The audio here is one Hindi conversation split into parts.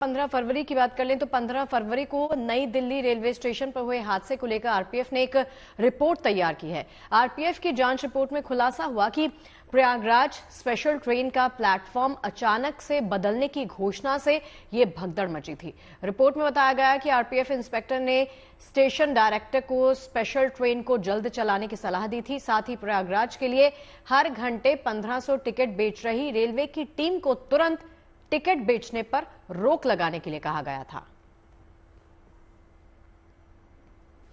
15 फरवरी की बात कर लें तो 15 फरवरी को नई दिल्ली रेलवे स्टेशन पर हुए हादसे को लेकर आरपीएफ ने एक रिपोर्ट तैयार की है। आरपीएफ की जांच रिपोर्ट में खुलासा हुआ कि प्रयागराज स्पेशल ट्रेन का प्लेटफॉर्म अचानक से बदलने की घोषणा से ये भगदड़ मची थी। रिपोर्ट में बताया गया कि आरपीएफ इंस्पेक्टर ने स्टेशन डायरेक्टर को स्पेशल ट्रेन को जल्द चलाने की सलाह दी थी। साथ ही प्रयागराज के लिए हर घंटे 1500 टिकट बेच रही रेलवे की टीम को तुरंत टिकट बेचने पर रोक लगाने के लिए कहा गया था।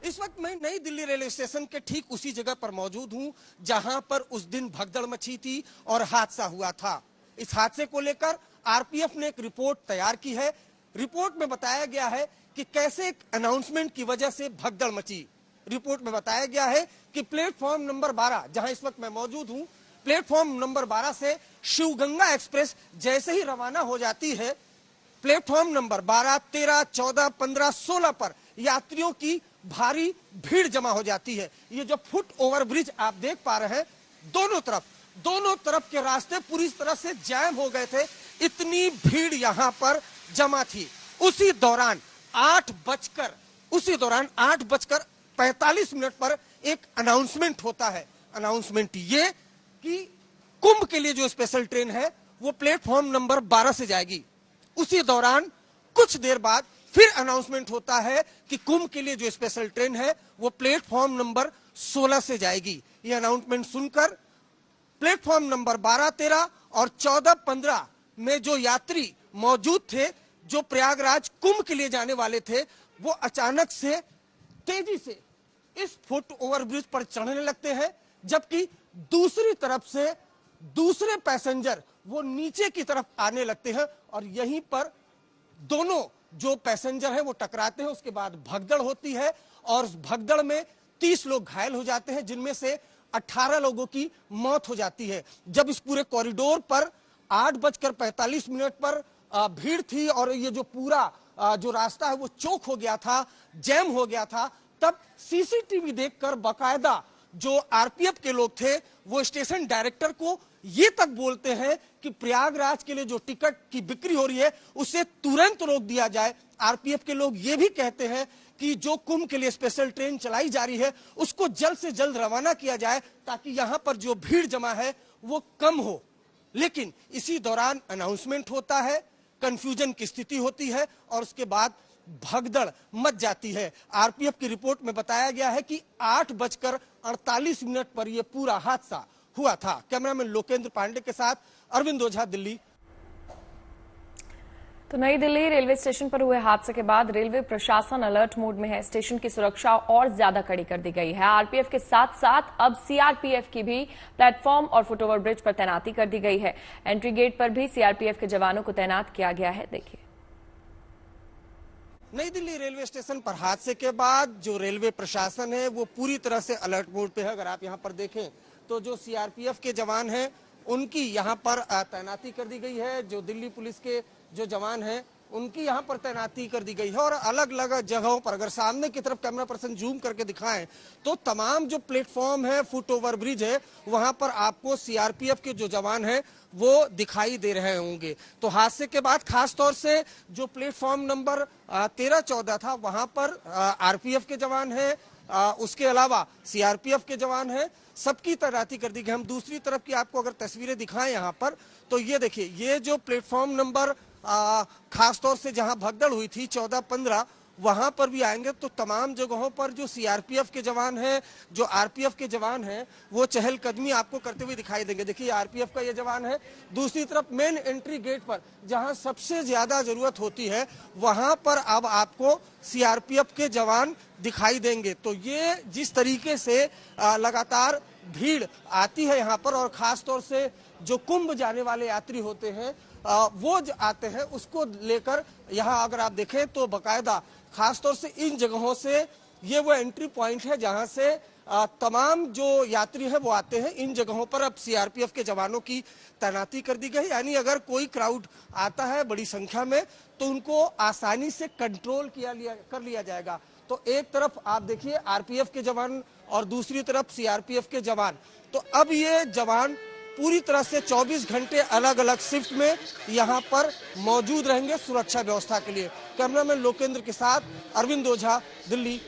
इस वक्त मैं नई दिल्ली रेलवे स्टेशन के ठीक उसी जगह पर मौजूद हूं जहां पर उस दिन भगदड़ मची थी और हादसा हुआ था। इस हादसे को लेकर आरपीएफ ने एक रिपोर्ट तैयार की है। रिपोर्ट में बताया गया है कि कैसे एक अनाउंसमेंट की वजह से भगदड़ मची। रिपोर्ट में बताया गया है कि प्लेटफॉर्म नंबर 12 जहां इस वक्त मैं मौजूद हूं, प्लेटफॉर्म नंबर 12 से शिवगंगा एक्सप्रेस जैसे ही रवाना हो जाती है, प्लेटफॉर्म नंबर 12, 13, 14, 15, 16 पर यात्रियों की भारी भीड़ जमा हो जाती है। ये जो फुट ओवर ब्रिज आप देख पा रहे हैं, दोनों तरफ के रास्ते पूरी तरह से जैम हो गए थे। इतनी भीड़ यहां पर जमा थी। उसी दौरान 8:45 पर एक अनाउंसमेंट होता है। अनाउंसमेंट ये कि कुंभ के लिए जो स्पेशल ट्रेन है वो प्लेटफॉर्म नंबर 12 से जाएगी। उसी दौरान कुछ देर बाद फिर अनाउंसमेंट होता है कि कुंभ के लिए जो स्पेशल ट्रेन है वो प्लेटफॉर्म नंबर 16 से जाएगी। ये अनाउंसमेंट सुनकर प्लेटफॉर्म नंबर 12, 13 और 14, 15 में जो यात्री मौजूद थे, जो प्रयागराज कुंभ के लिए जाने वाले थे, वो अचानक से तेजी से इस फुट ओवर ब्रिज पर चढ़ने लगते हैं, जबकि दूसरी तरफ से दूसरे पैसेंजर वो नीचे की तरफ आने लगते हैं और यहीं पर दोनों जो पैसेंजर हैं वो टकराते हैं। उसके बाद भगदड़ होती है और उस भगदड़ में 30 लोग घायल हो जाते हैं, जिनमें से 18 लोगों की मौत हो जाती है। जब इस पूरे कॉरिडोर पर 8:45 पर भीड़ थी और ये जो पूरा जो रास्ता है वो चौक हो गया था, जैम हो गया था, तब सीसीटीवी देखकर बाकायदा जो आरपीएफ के लोग थे वो स्टेशन डायरेक्टर को ये तक बोलते हैं कि प्रयागराज के लिए जो टिकट की बिक्री हो रही है उसे तुरंत रोक दिया जाए। आरपीएफ के लोग ये भी कहते हैं कि जो कुंभ के लिए स्पेशल ट्रेन चलाई जा रही है उसको जल्द से जल्द रवाना किया जाए ताकि यहां पर जो भीड़ जमा है वो कम हो। लेकिन इसी दौरान अनाउंसमेंट होता है, कंफ्यूजन की स्थिति होती है और उसके बाद भगदड़ मच जाती है। आरपीएफ की रिपोर्ट में बताया गया है कि 8:48 पर यह पूरा हादसा हुआ था। कैमरामैन लोकेंद्र पांडे के साथ अरविंद ओझा, दिल्ली। तो नई दिल्ली रेलवे स्टेशन पर हुए हादसे के बाद रेलवे प्रशासन अलर्ट मोड में है। स्टेशन की सुरक्षा और ज्यादा कड़ी कर दी गई है। आरपीएफ के साथ साथ अब सीआरपीएफ की भी प्लेटफॉर्म और फुटओवर ब्रिज पर तैनाती कर दी गई है। एंट्री गेट पर भी सीआरपीएफ के जवानों को तैनात किया गया है। देखिए, नई दिल्ली रेलवे स्टेशन पर हादसे के बाद जो रेलवे प्रशासन है वो पूरी तरह से अलर्ट मोड पे है। अगर आप यहाँ पर देखें तो जो सीआरपीएफ के जवान हैं उनकी यहाँ पर तैनाती कर दी गई है। जो दिल्ली पुलिस के जो जवान हैं उनकी यहाँ पर तैनाती कर दी गई है और अलग अलग जगहों पर अगर सामने की तरफ कैमरा पर्सन जूम करके दिखाएं तो तमाम जो प्लेटफॉर्म है, फुट ओवर ब्रिज है, वहां पर आपको सीआरपीएफ के जो जवान हैं वो दिखाई दे रहे होंगे। तो हादसे के बाद खास तौर से जो प्लेटफॉर्म नंबर 13, 14 था वहां पर आरपीएफ के जवान हैं, उसके अलावा सीआरपीएफ के जवान हैं, सबकी तैनाती कर दी गई। हम दूसरी तरफ की आपको अगर तस्वीरें दिखाएं यहाँ पर तो ये देखिए, ये जो प्लेटफॉर्म नंबर खास तौर से जहां भगदड़ हुई थी 14, 15, वहां पर भी आएंगे तो तमाम जगहों पर जो सीआरपीएफ के जवान हैं, जो आरपीएफ के जवान हैं, वो चहलकदमी आपको करते हुए दिखाई देंगे। देखिए, आरपीएफ का ये जवान है। दूसरी तरफ मेन एंट्री गेट पर जहां सबसे ज्यादा जरूरत होती है वहां पर अब आपको सीआरपीएफ के जवान दिखाई देंगे। तो ये जिस तरीके से लगातार भीड़ आती है यहाँ पर और खास तौर से जो कुंभ जाने वाले यात्री होते हैं वो आते हैं, उसको लेकर यहाँ अगर आप देखें तो बाकायदा खास तौर से इन जगहों से ये वो एंट्री पॉइंट है जहां से तमाम जो यात्री हैं वो आते हैं। इन जगहों पर अब सीआरपीएफ के जवानों की तैनाती कर दी गई, यानी अगर कोई क्राउड आता है बड़ी संख्या में तो उनको आसानी से कंट्रोल कर लिया जाएगा। तो एक तरफ आप देखिए आरपीएफ के जवान और दूसरी तरफ सीआरपीएफ के जवान। तो अब ये जवान पूरी तरह से 24 घंटे अलग अलग शिफ्ट में यहाँ पर मौजूद रहेंगे सुरक्षा व्यवस्था के लिए। कैमरामैन लोकेंद्र के साथ अरविंद ओझा, दिल्ली।